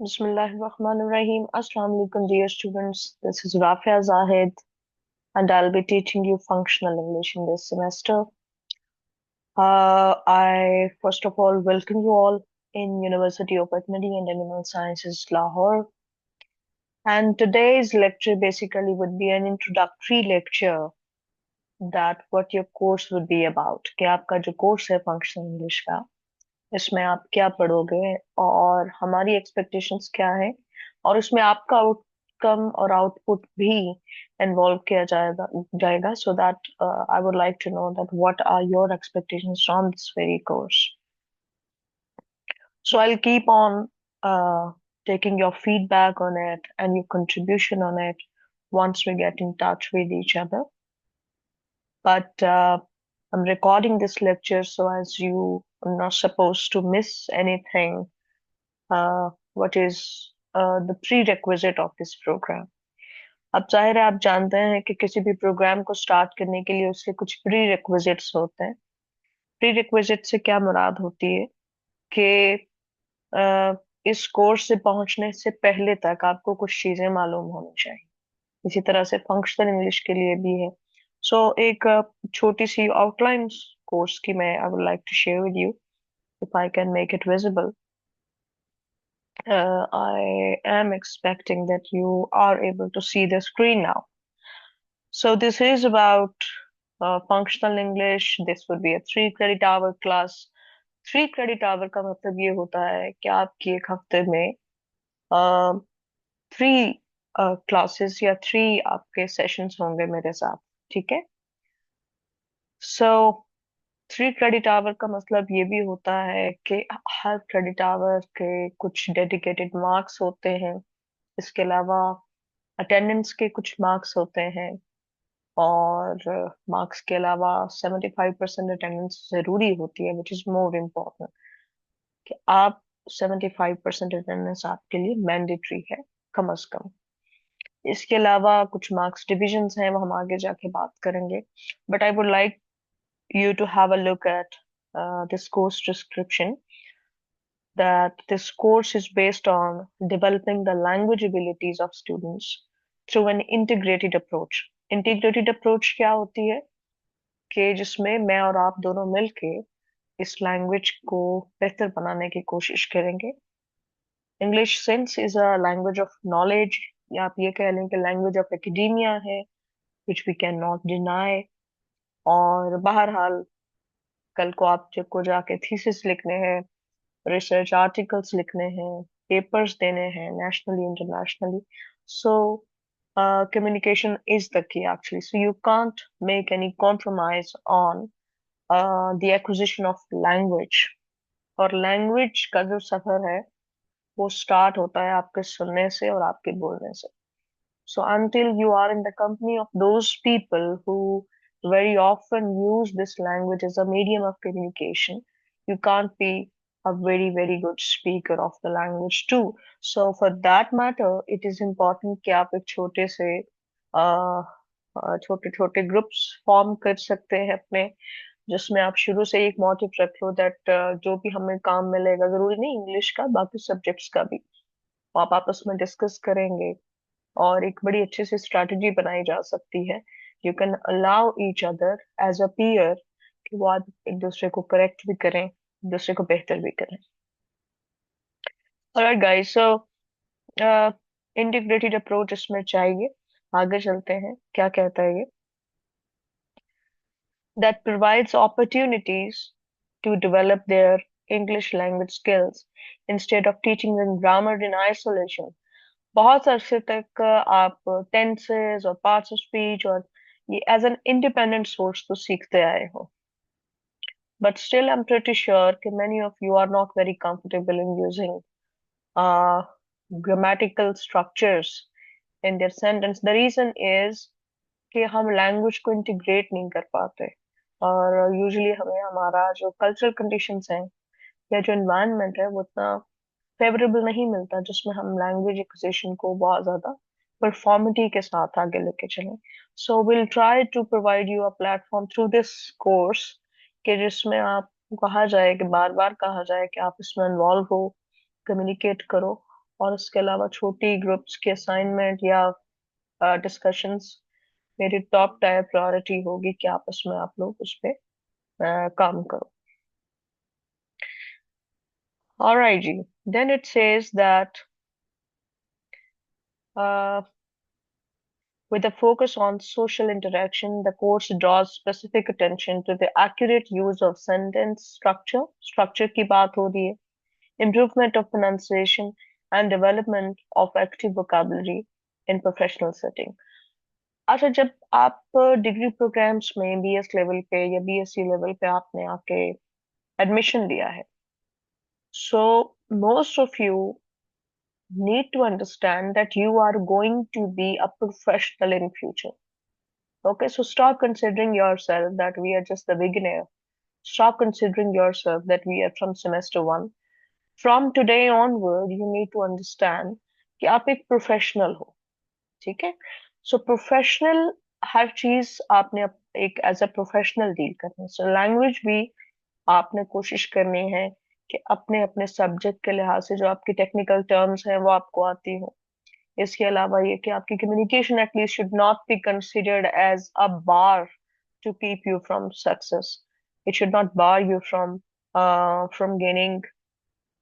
Bismillahirrahmanirrahim. Assalamu alaikum, dear students. This is Rafia Zahid, and I'll be teaching you functional English in this semester. I first of all welcome you all in University of Veterinary and Animal Sciences, Lahore. And today's lecture basically would be an introductory lecture that what your course would be about. कि आपका जो course है functional English का, इसमें आप क्या पढ़ोगे और हमारी एक्सपेक्टेशंस क्या है और उसमें आपका आउटकम और आउटपुट भी इन्वॉल्व किया जाएगा so that I would like to know that what are your expectations from this very course. So I'll keep on taking your feedback on it and your contribution on it once we get in touch with each other. But I'm recording this lecture so as you are not supposed to miss anything what is the prerequisite of this program. अब जाहिर है आप जानते हैं कि किसी भी programme को स्टार्ट करने के लिए उसके कुछ प्री रिक्विजिट्स होते हैं. प्री रिक्विजिट से क्या मुराद होती है कि इस कोर्स से पहुंचने से पहले तक आपको कुछ चीजें मालूम होनी चाहिए. इसी तरह से फंक्शनल इंग्लिश के लिए भी है. सो एक छोटी सी आउटलाइन कोर्स की मैं I would like to share with you if I can make it visible. I am expecting that you are able to see the screen now. So this is about functional English. This would be a 3 credit hour class. 3 credit hour का मतलब ये होता है कि आपकी एक हफ्ते में थ्री क्लासेस या थ्री आपके सेशंस होंगे मेरे साथ. ठीक है. सो 3 क्रेडिट आवर का मतलब ये भी होता है कि हर क्रेडिट आवर के कुछ डेडिकेटेड मार्क्स होते हैं. इसके अलावा अटेंडेंस के कुछ मार्क्स होते हैं और मार्क्स के अलावा 75% अटेंडेंस जरूरी होती है विच इज मोर इम्पोर्टेंट कि आप 75% अटेंडेंस आपके लिए मैंडेटरी है कम अज कम. इसके अलावा कुछ मार्क्स डिविजन्स हैं वो हम आगे जाके बात करेंगे. But I would like you to have a look at this course description, that this course is based on developing the language abilities of students through an integrated approach. Integrated approach क्या होती है कि जिसमें मैं और आप दोनों मिलके इस लैंग्वेज को बेहतर बनाने की कोशिश करेंगे. English since is a language of knowledge, या आप ये कह लें कि लैंग्वेज ऑफ एकेडेमिया है which we cannot deny. और बहरहाल कल को आप जब को जाके थीसिस लिखने हैं, रिसर्च आर्टिकल्स लिखने हैं, पेपर्स देने हैं nationally internationally. So communication is the key actually, so you can't make any compromise on the acquisition of language. और लैंग्वेज का जो सफर है वो स्टार्ट होता है आपके सुनने से और आपके बोलने से. So until you are in the company of those people who very often use this language as a medium of communication, you can't be a very, very good speaker of the language too. So for that matter, it is important कि आप एक छोटे छोटे groups form कर सकते हैं अपने, जिसमें आप शुरू से एक मोटिव रख लो दैट जो भी हमें काम मिलेगा, जरूरी नहीं इंग्लिश का, बाकी सब्जेक्ट्स का भी, वो आप आपस में डिस्कस करेंगे और एक बड़ी अच्छी सी स्ट्रैटेजी बनाई जा सकती है. You can allow each other as a peer कि वो आप एक दूसरे को करेक्ट भी करें, एक दूसरे को बेहतर भी करें. ऑलराइट गाइस, सो इंटीग्रेटेड अप्रोच इसमें चाहिए. आगे चलते हैं, क्या कहता है ये. That provides opportunities to develop their English language skills instead of teaching them grammar in isolation. बहुत अरसे तक आप टेंसेस और पार्ट्स ऑफ स्पीच और ये एज एन इंडिपेंडेंट सोर्स तो सीखते आए हो. But still I'm pretty sure कि many of you are not very comfortable in using uh, grammatical structures in their sentence. The reason is कि हम लैंग्वेज को इंटीग्रेट नहीं कर पाते और यूजुअली हमें हमारा जो कल्चरल कंडीशंस हैं या जो एनवायरनमेंट है वो उतना फेवरेबल नहीं मिलता जिसमें हम लैंग्वेज एक्विजिशन को बहुत ज्यादा परफॉर्मिटी के साथ आगे लेके चलें. So will try to provide you a platform through this course कि जिसमें आप कहा जाए कि बार बार कहा जाए कि आप इसमें इन्वॉल्व हो, कम्युनिकेट करो और इसके अलावा छोटी ग्रुप्स की असाइनमेंट या डिस्कशंस मेरी टॉप टायर प्रायोरिटी होगी कि आपस में आप लोग उस पे काम करो. Alright ji. Then it says that uh, with a focus on social interaction, the course draws specific attention to the accurate use of sentence structure. Structure की बात हो रही है. Improvement of pronunciation and development of active vocabulary in professional setting. अच्छा, जब आप degree programs में BS level पे या बीएससी लेवल पे आपने आके एडमिशन लिया है, so most of you need to understand that you are going to be a professional in future. Okay, so stop considering yourself that we are just the beginner. Stop considering yourself that we are from semester one. From today onward, you need to understand कि आप एक professional हो. ठीक है. सो professional हर चीज आपने एक as a professional deal करनी है. सो लैंग्वेज भी आपने कोशिश करनी है कि अपने अपने सब्जेक्ट के लिहाज से जो आपकी टेक्निकल टर्म्स हैं वो आपको आती हो. इसके अलावा ये कि आपकी communication at least should not be considered as a bar to keep you from success. It should not bar you from gaining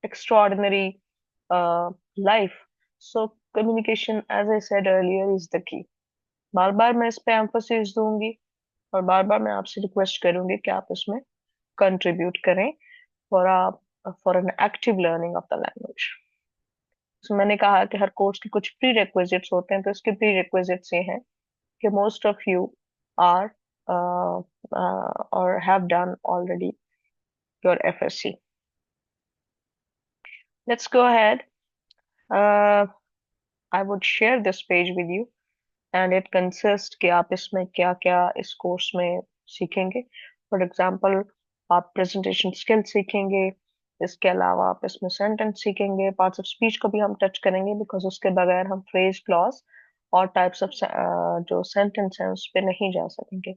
extraordinary life. So communication, as I said earlier, is the key. बार बार मैं इस पे emphasis दूंगी और बार बार मैं आपसे request करूंगी कि आप इसमें कंट्रीब्यूट करें for for an active learning of the language. तो मैंने कहा कि हर कोर्स के कुछ प्री रिक्विजिट्स होते हैं, तो इसके प्री रिक्विजिट्स ये हैं कि most of you are or have done already your FSC. Let's go ahead. Uh, I would share this page with you and it consists कि आप इसमें क्या क्या इस कोर्स में सीखेंगे. फॉर एग्जाम्पल आप प्रेजेंटेशन स्किल सीखेंगे. इसके अलावा आप इसमें सेंटेंस सीखेंगे. पार्ट्स ऑफ स्पीच को भी हम टच करेंगे बिकॉज उसके बगैर हम फ्रेज क्लॉज और टाइप्स ऑफ जो सेंटेंस हैं उस पर नहीं जा सकेंगे.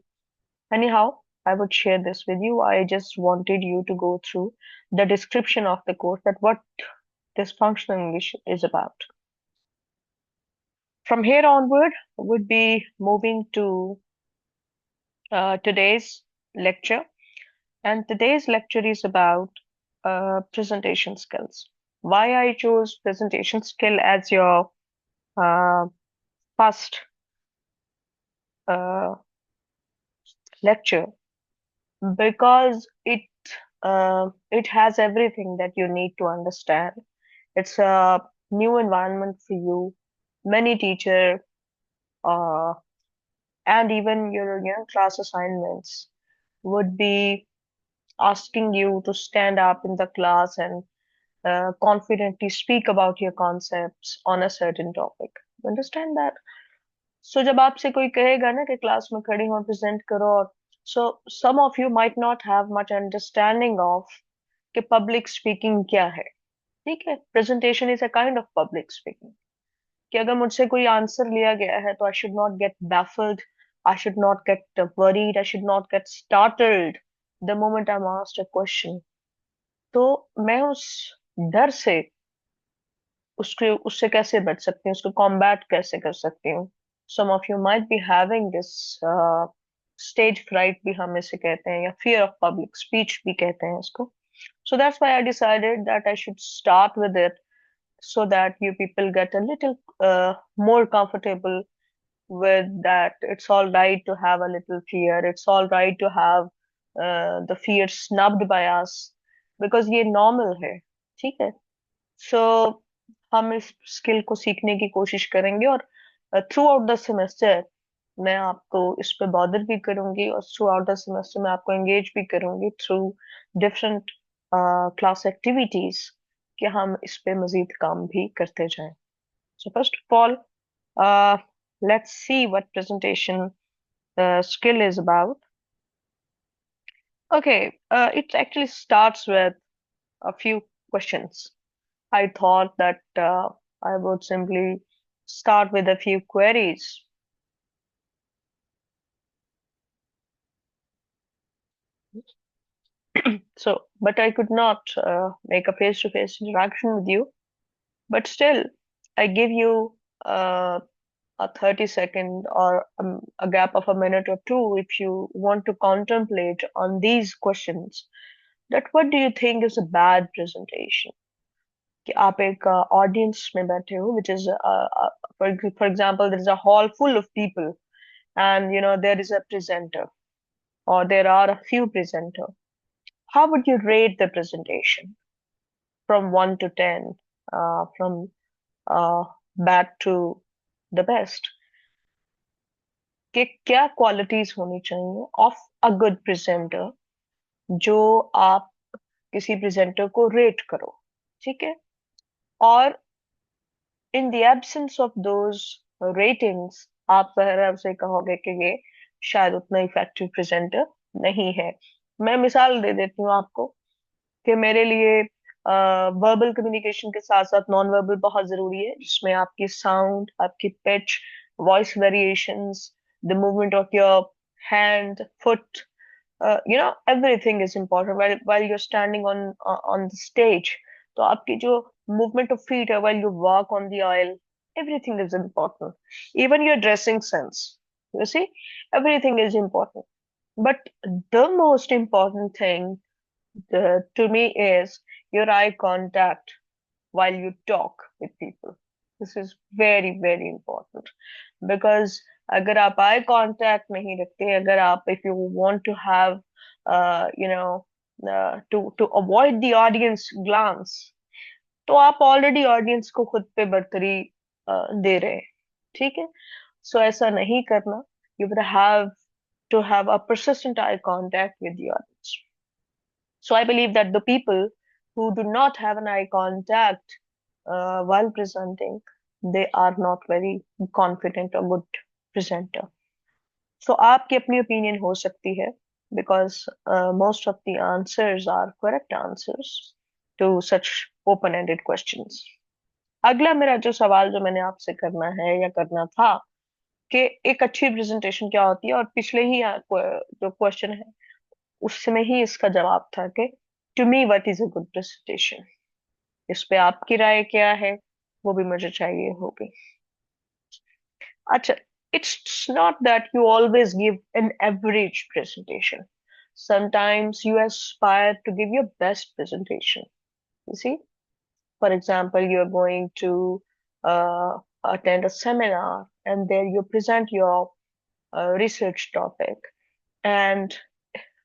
Anyhow, I would share this with you. I just wanted you to go through the description of the course, that what this functional English is about. From here onward, would be moving to today's lecture, and today's lecture is about presentation skills. Why I chose presentation skill as your uh, first uh, lecture, because it has everything that you need to understand. It's a new environment for you. Many teacher uh, and even your class assignments would be asking you to stand up in the class and confidently speak about your concepts on a certain topic. Understand that? So जब आपसे कोई कहेगा ना कि class में खड़ी हो present करो, और so some of you might not have much understanding of कि पब्लिक स्पीकिंग क्या है. ठीक है. Presentation is a kind of public speaking. कि अगर मुझसे कोई आंसर लिया गया है तो I should not gate baffled, I should not gate worried, I should not gate startled the moment I'm asked a question. तो मैं उस डर से उसके उससे कैसे बच सकती हूँ, उसको कॉम्बैट कैसे कर सकती हूँ. Some of you might be having this stage fright भी हम इसे कहते हैं, या फियर ऑफ पब्लिक स्पीच भी कहते हैं इसको. So that's why I decided that I should start with it so that you people get a little more comfortable with that. It's all right to have a little fear. It's all right to have the fear snubbed by us because ये normal है. ठीक है. So हम इस skill को सीखने की कोशिश करेंगे और थ्रू आउट द सेमेस्टर मैं आपको इस पे बॉदर भी करूंगी और थ्रू आउट द सेमेस्टर मैं आपको एंगेज भी करूंगी थ्रू डिफरेंट क्लास एक्टिविटीज कि हम इस पे मजीद काम भी करते जाएं. So first of all, let's see what presentation skill is about. Okay, it actually starts with a few questions. I thought that I would simply start with a few queries. So, but I could not make a face-to-face interaction with you. But still, I give you a 30-second or a gap of a minute or two if you want to contemplate on these questions, that what do you think is a bad presentation? कि आप एक audience में बैठे हो, which is for example there is a hall full of people, and there is a presenter, or there are a few presenters. How would you rate the presentation from 1 to 10, from uh, bad to the best? कि क्या qualities होनी चाहिए of a good presenter, जो आप किसी presenter को rate करो, ठीक है? और in the absence of those ratings, आप पहले से कहोगे कि ये शायद उतना इफेक्टिव प्रेजेंटर नहीं है। मैं मिसाल दे देती हूँ आपको कि मेरे लिए वर्बल कम्युनिकेशन के साथ साथ नॉन वर्बल बहुत जरूरी है, जिसमें आपकी साउंड, आपकी pitch, voice variations, the movement of your hand, foot, everything is important while you're standing on the stage. तो आपकी जो movement of feet है while you walk on the aisle, everything is important. Even your dressing sense, you see, everything is important. But the most important thing to me is your eye contact while you talk with people. This is very, very important, because अगर आप eye contact नहीं रखते, अगर आप if you want to have to avoid the audience glance, तो आप already audience को खुद पे बर्तरी दे रहे हैं, ठीक है? सो ऐसा नहीं करना. You would have to have a persistent eye contact with the audience. So I believe that the people who do not have an eye contact while presenting, they are not very confident or good presenter. So आपकी अपनी opinion हो सकती है, because most of the answers are correct answers to such open-ended questions. अगला मेरा जो सवाल जो मैंने आपसे करना है या करना था, कि एक अच्छी प्रेजेंटेशन क्या होती है, और पिछले ही जो क्वेश्चन है उसमें ही इसका जवाब था कि to me what is a good presentation. इस पे आपकी राय क्या है, वो भी मुझे चाहिए होगी. अच्छा, it's not that you always give an average presentation. Sometimes you aspire to give your best presentation. You see, for example, you're going to attend a seminar, and there you present your research topic, and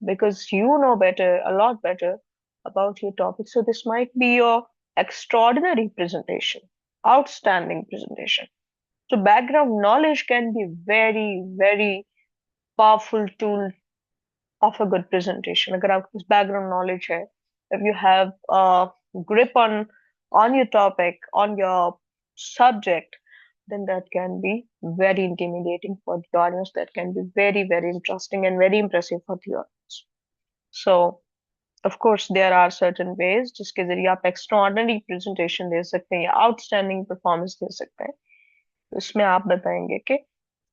because you know better, a lot better about your topic. So this might be your extraordinary presentation, outstanding presentation. So background knowledge can be very, very powerful tool of a good presentation. अगर आपके पास background knowledge है, if you have a grip on your topic, on your subject, then that can be very intimidating for the audience. That can be very, very interesting and very impressive for the audience. So of course there are certain ways जिसके जरिए आप extraordinary presentation दे सकते हैं या outstanding performance दे सकते हैं. तो इसमें आप बताएंगे कि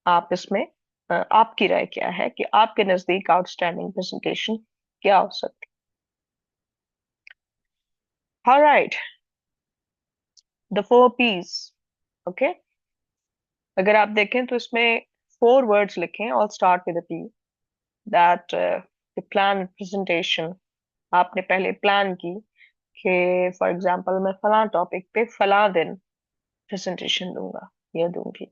आप इसमें आपकी राय क्या है, कि आपके नजदीक outstanding presentation क्या हो सकती है. All right, the 4 P's. Okay, अगर आप देखें तो इसमें 4 words लिखे हैं, all start with a P. That the plan presentation, आपने पहले प्लान की कि फॉर एग्जाम्पल मैं फला टॉपिक पे फला दिन प्रेजेंटेशन दूंगा या दूंगी.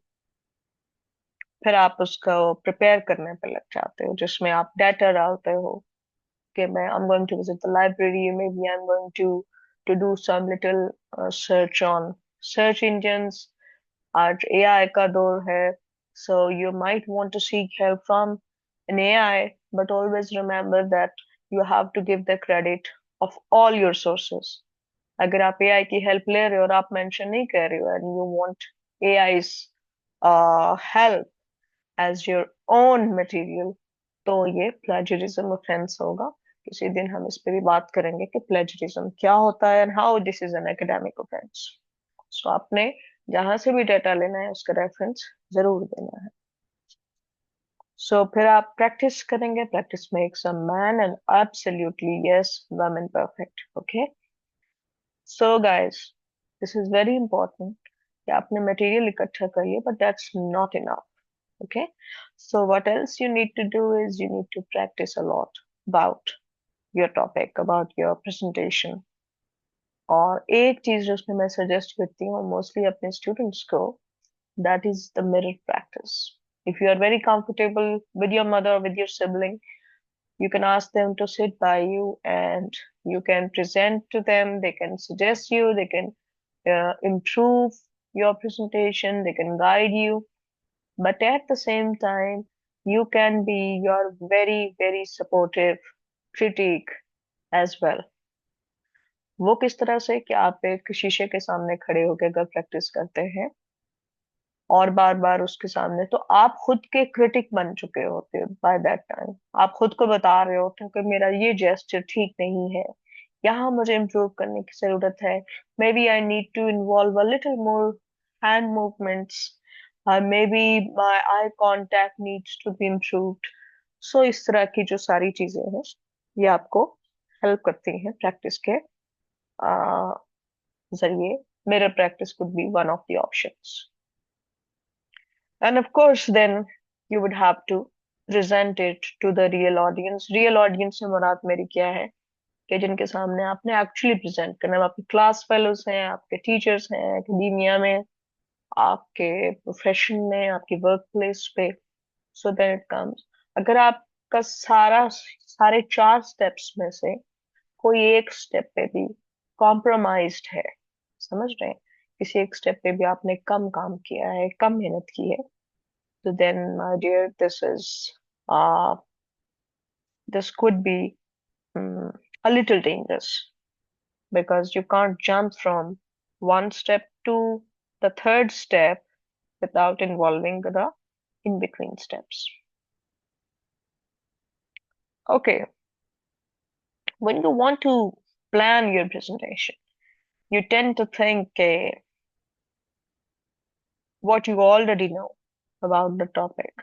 फिर आप उसको प्रिपेयर करने पे लग जाते हो, जिसमें आप डाटा डालते हो कि मैं I am going to visit the library, maybe I am going to do some little search on search engines. आज एआई का दौर है, so you might want to seek help from an AI, but always remember that you have to give the credit of all your sources. अगर आप AI की help ले रहे हो और आप मेंशन नहीं कर रहे हो, and you want AI's help as your own material, तो ये प्लेजरिज्म ऑफेंस होगा. किसी दिन हम इस पे भी बात करेंगे कि प्लेजरिज्म क्या होता है and how this is an academic offence. So आपने जहां से भी डेटा लेना है उसका रेफरेंस जरूर देना है. सो फिर आप प्रैक्टिस करेंगे. Practice makes a man, and absolutely yes, women perfect. Okay, so guys, this is very important कि आपने मटेरियल इकट्ठा करिए, but that's not enough. Okay, so what else you need to do is you need to practice a lot about your topic, about your presentation. और एक चीज जो उसमें मैं सजेस्ट करती हूँ मोस्टली अपने स्टूडेंट्स को, that is the mirror practice. If you are very comfortable with your mother or with your sibling, you can ask them to sit by you and you can present to them. They can suggest you, they can improve your presentation, they can guide you. But at the same time, you can be your very, very supportive critique as well. वो किस तरह से कि आप एक शीशे के सामने खड़े होकर अगर प्रैक्टिस करते हैं और बार बार उसके सामने, तो आप खुद के क्रिटिक बन चुके होते हो बाय दैट टाइम. आप खुद को बता रहे होते हो कि मेरा ये जेस्चर ठीक नहीं है, यहाँ मुझे इम्प्रूव करने की जरूरत है. Maybe I need to involve a little more hand movements, maybe my eye contact needs to be improved. So इस तरह की जो सारी चीजें हैं ये आपको हेल्प करती हैं प्रैक्टिस के जरिए. Mirror practice could be one of the options. And of course, then you would have to present it to the real audience. Real audience से मुराद मेरी क्या है कि जिनके सामने आपने एक्चुअली प्रेजेंट करना है. आपके क्लास फेलोज हैं, आपके टीचर्स हैं, एकेडमिया में, आपके प्रोफेशन में, आपकी वर्क प्लेस पे. So then it comes. अगर आपका सारे 4 स्टेप्स में से कोई एक स्टेप पे भी कॉम्प्रोमाइज्ड है, समझ रहे हैं, किसी एक स्टेप पे भी आपने कम काम किया है, कम मेहनत की है, so then, my dear, uh, this could be a little dangerous because you can't jump from one step to the third step without involving the in between steps. Okay, when you want to plan your presentation, you tend to think what you already know about the topic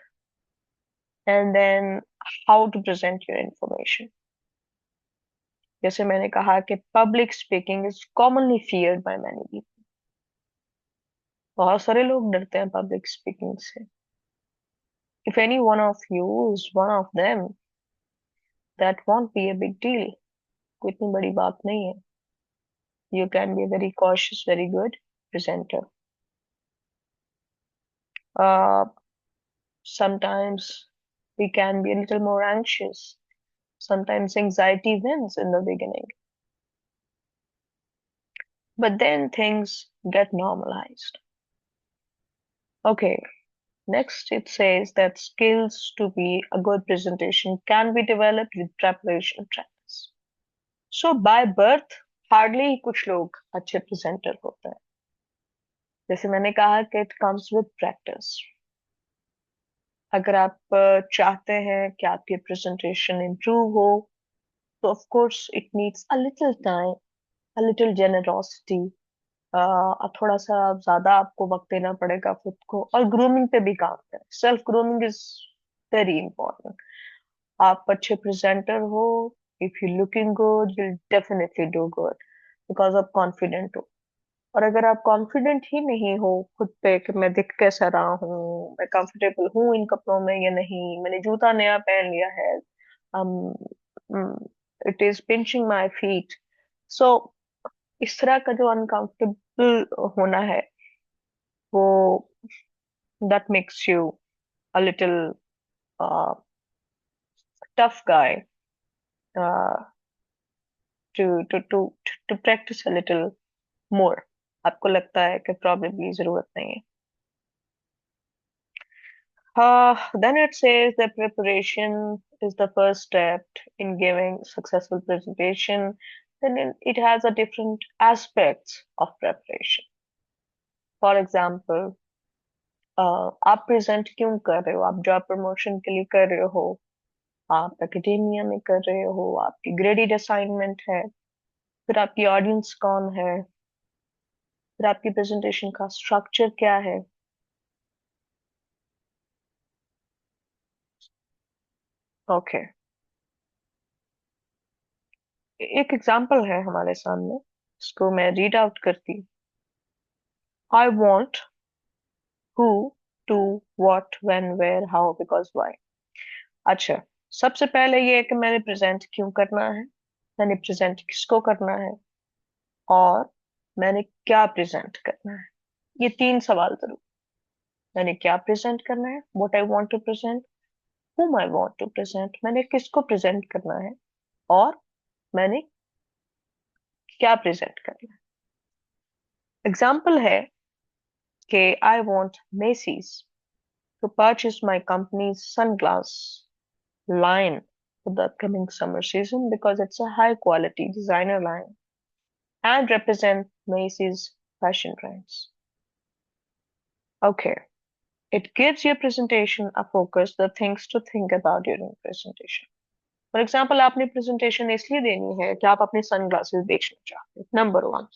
and then how to present your information. जैसे मैंने कहा कि public speaking is commonly feared by many people. बहुत सारे लोग डरते हैं public speaking से. If any one of you is one of them, that want be a big deal. कोई इतनी बड़ी बात नहीं है. You can be very cautious, very good presenter. Sometimes we can be a little more anxious. Sometimes anxiety wins in the beginning. But then things get normalized. Okay, next, it says that skills to be a good presentation can be developed with preparation and practice. So by birth, hardly ही कुछ लोग अच्छे presenter होते हैं. जैसे मैंने कहा कि it comes with practice. अगर आप चाहते हैं कि आपकी presentation improve हो, तो of course it needs a little time, a little generosity. थोड़ा सा ज्यादा आपको वक्त देना पड़ेगा खुद को, और ग्रूमिंग पे भी काम करें. Self grooming is very important. आप अच्छे प्रेजेंटर हो, if you looking good, you definitely do good because आप कॉन्फिडेंट हो. और अगर आप कॉन्फिडेंट ही नहीं हो खुद पे कि मैं दिख कैसा रहा हूँ, मैं कंफर्टेबल हूँ इन कपड़ों में या नहीं, मैंने जूता नया पहन लिया है, it is pinching my feet. So इस तरह का जो अनकंफर्टेबल होना है, वो that makes you a little tough guy to practise a little more. आपको लगता है कि प्रॉब्लम जरूरत नहीं है. Then it says that preparation is the first step in giving successful presentation. Then it has a different aspects of preparation. For example, आप present क्यों कर रहे हो, आप जॉब प्रमोशन के लिए कर रहे हो, आप एकेडेमिया में कर रहे हो, आपकी ग्रेडेड असाइनमेंट है, फिर आपकी ऑडियंस कौन है, फिर आपकी प्रेजेंटेशन का स्ट्रक्चर क्या है. ओके, एक एग्जांपल है हमारे सामने, इसको मैं रीड आउट करती I want, who, to, what, when, where, how, because, why. अच्छा, सबसे पहले ये है कि मैंने प्रेजेंट क्यों करना है, मैंने प्रेजेंट किसको करना है, और मैंने क्या प्रेजेंट करना है। ये तीन सवाल जरूर। मैंने क्या प्रेजेंट करना है, what I want to present, whom I want to present, मैंने किसको प्रेजेंट करना है, और मैंने क्या प्रेजेंट करना है। एग्जाम्पल है कि I want Macy's to purchase my company's sunglass line for the upcoming summer season because it's a high quality designer line and represent Macy's fashion trends. Okay, it gives your presentation a focus, the things to think about during presentation. For example आपने presentation इसलिए देनी है कि आप अपने sunglasses बेचना चाहते हैं, नंबर वन।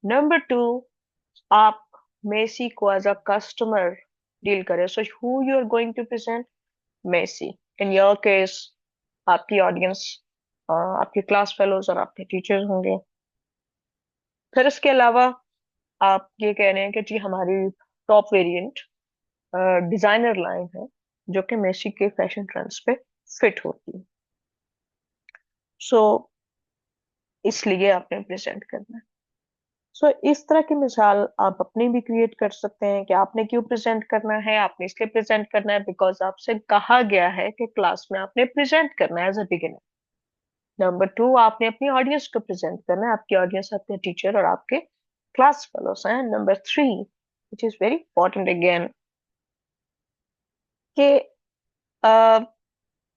नंबर टू, आप मेसी को एज अ कस्टमर डील करें, so who you are going to present, Messi. In your case आपकी ऑडियंस आपके क्लास फेलोज और आपके टीचर्स होंगे। फिर इसके अलावा आप ये कह रहे हैं कि जी हमारी टॉप वेरिएंट डिजाइनर लाइन है जो कि मेसी के फैशन ट्रेंड्स पे फिट होती है, सो इसलिए आपने प्रेजेंट करना है। सो इस तरह की मिसाल आप अपनी भी क्रिएट कर सकते हैं कि आपने क्यों प्रेजेंट करना है। आपने इसलिए प्रेजेंट करना है बिकॉज आपसे कहा गया है कि क्लास में आपने प्रेजेंट करना है as a beginner. Number two, आपने अपनी ऑडियंस को प्रेजेंट करना है, आपकी ऑडियंस आपके टीचर और आपके क्लास फेलोस हैं। Number three, which is very important again, कि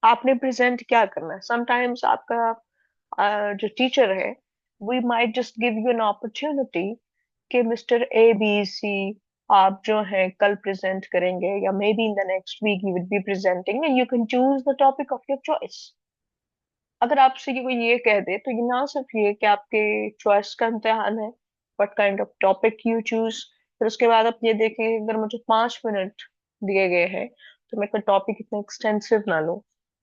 आपने प्रेजेंट क्या करना है। समटाइम्स आपका जो टीचर है, we might just give you an opportunity कि मिस्टर ए बी सी आप जो है कल प्रेजेंट करेंगे, या maybe in the next week you will be presenting and you can choose the topic of your choice. अगर आपसे कोई ये कह दे तो ये ना सिर्फ ये कि आपके चॉइस का इम्तिहान है, what kind of topic you choose. फिर उसके बाद आप ये देखें, अगर मुझे 5 मिनट दिए गए हैं तो मैं कोई टॉपिक इतना एक्सटेंसिव ना लूं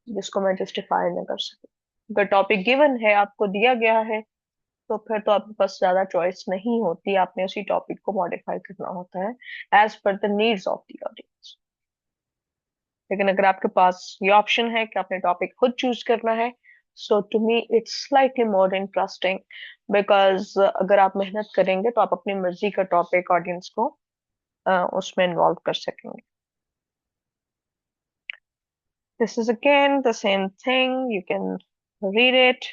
जिसको मैं जस्टिफाई ना कर सकूं। अगर टॉपिक गिवन है, आपको दिया गया है, तो फिर तो आपके पास ज्यादा चॉइस नहीं होती, आपने उसी टॉपिक को मॉडिफाई करना होता है as per the needs of the audience. लेकिन अगर आपके पास ये ऑप्शन है कि आपने टॉपिक खुद चूज करना है, so to me it's slightly more interesting, because अगर आप मेहनत करेंगे तो आप अपनी मर्जी का टॉपिक ऑडियंस को उसमें इन्वॉल्व कर सकेंगे। This is again the same thing, you can read it.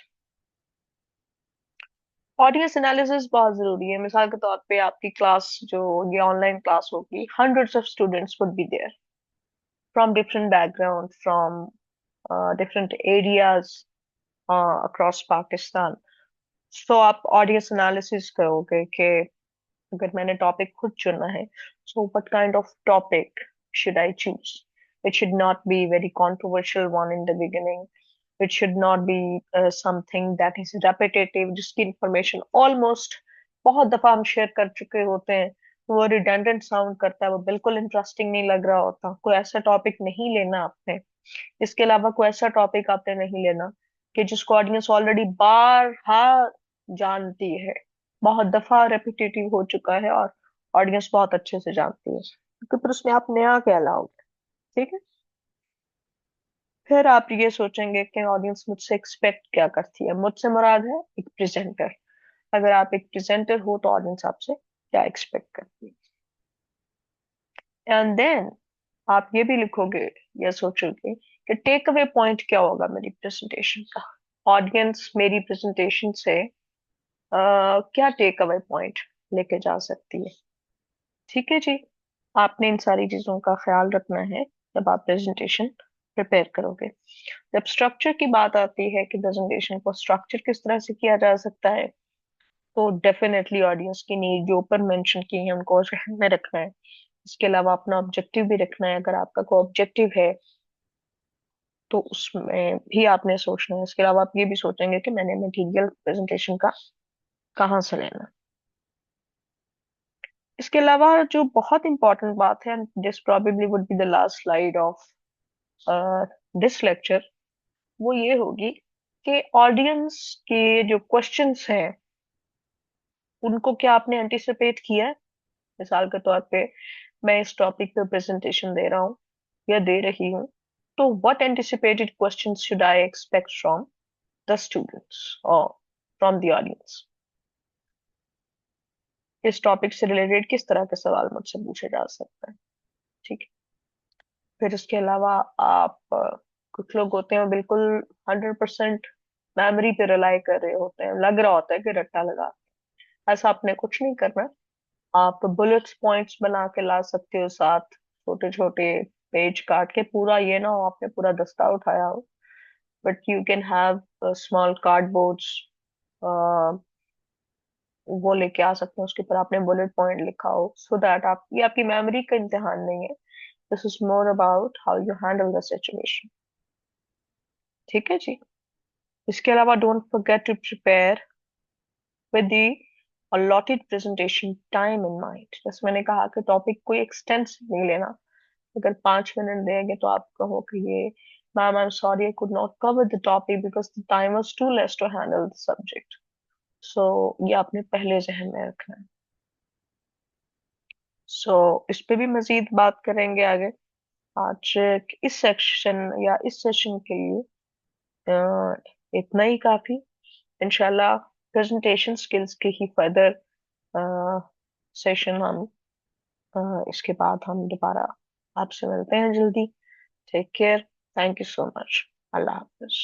Audience analysis बहुत जरूरी है। मिसाल के तौर पे आपकी क्लास जो ये ऑनलाइन क्लास होगी, hundreds of students would be there from different background, from different areas across Pakistan. So आप ऑडियंस एनालिसिस करोगे कि अगर मैंने टॉपिक खुद चुनना है, so what kind of topic should I choose. It should not be very controversial one in the beginning. It should not be something that is repetitive, जिसकी information almost बहुत दफा हम शेयर कर चुके होते हैं, वो रिडेंडेंट साउंड करता है, वो बिल्कुल इंटरेस्टिंग नहीं लग रहा होता। कोई ऐसा टॉपिक नहीं लेना आपने। इसके अलावा कोई ऐसा टॉपिक आपने नहीं लेना कि जिसको ऑडियंस ऑलरेडी बारहा जानती है, बहुत दफा रेपिटेटिव हो चुका है और ऑडियंस बहुत अच्छे से जानती है, क्योंकि फिर उसमें आप नया क्या लाओगे। ठीक है, फिर आप ये सोचेंगे कि ऑडियंस मुझसे एक्सपेक्ट क्या करती है। मुझसे मुराद है एक प्रेजेंटर। अगर आप एक प्रेजेंटर हो तो ऑडियंस आपसे क्या एक्सपेक्ट करती है। एंड देन आप ये भी लिखोगे या सोचोगे कि टेक अवे पॉइंट क्या होगा मेरी प्रेजेंटेशन का। ऑडियंस मेरी प्रेजेंटेशन से क्या टेक अवे पॉइंट लेके जा सकती है। ठीक है जी, आपने इन सारी चीजों का ख्याल रखना है जब आप प्रेजेंटेशन प्रिपेयर करोगे। जब स्ट्रक्चर की बात आती है कि प्रेजेंटेशन को स्ट्रक्चर किस तरह से किया जा सकता है, तो डेफिनेटली ऑडियंस की नीड जो ऊपर मेंशन की है उनको ध्यान में रखना है। इसके अलावा अपना ऑब्जेक्टिव भी रखना है। अगर आपका कोई ऑब्जेक्टिव है तो उसमें भी आपने सोचना है। इसके अलावा आप ये भी सोचेंगे कि मैंने मटेरियल प्रेजेंटेशन का कहाँ से लेना। इसके अलावा जो बहुत इंपॉर्टेंट बात है, this probably would be the last slide of this lecture, वो ये होगी कि ऑडियंस के जो क्वेश्चंस हैं उनको क्या आपने एंटिसिपेट किया है। मिसाल के तौर पे मैं इस टॉपिक पे प्रेजेंटेशन दे रहा हूँ या दे रही हूँ, तो what anticipated questions should I expect from the students और फ्रॉम द ऑडियंस। इस टॉपिक से रिलेटेड किस तरह के सवाल मुझसे पूछे जा सकते हैं। ठीक है। फिर इसके अलावा आप कुछ लोग होते हैं बिल्कुल 100% मेमोरी पे रिलाई कर रहे होते हैं, लग रहा होता है कि रट्टा लगा। ऐसा आपने कुछ नहीं करना। आप बुलेट्स पॉइंट्स बना के ला सकते हो साथ, छोटे छोटे पेज काट के। पूरा ये ना हो आपने पूरा दस्ता उठाया हो, but you can have small cardboards, वो लेके आ सकते हैं, उसके ऊपर आपने बुलेट पॉइंट लिखा हो, सो दैट आप, ये आपकी मेमोरी का इम्तिहान नहीं है, this is more about how you handle the situation. ठीक है जी। इसके अलावा don't forget to prepare with the allotted presentation time in mind। जैसे मैंने कहा कि टॉपिक कोई एक्सटेंसिव नहीं लेना। अगर 5 मिनट देंगे तो आप कहो कि ये ma'am I am sorry I could not cover the topic because the time was too less to handle the subject. So ये आपने पहले जहन में रखना है। सो इस पे भी मजीद बात करेंगे आगे। आज इस सेक्शन या इस सेशन के लिए इतना ही काफी। इंशाल्लाह प्रेजेंटेशन स्किल्स के ही फर्दर सेशन हम इसके बाद हम दोबारा आपसे मिलते हैं जल्दी। Take care. Thank you so much. अल्लाह हाफिज।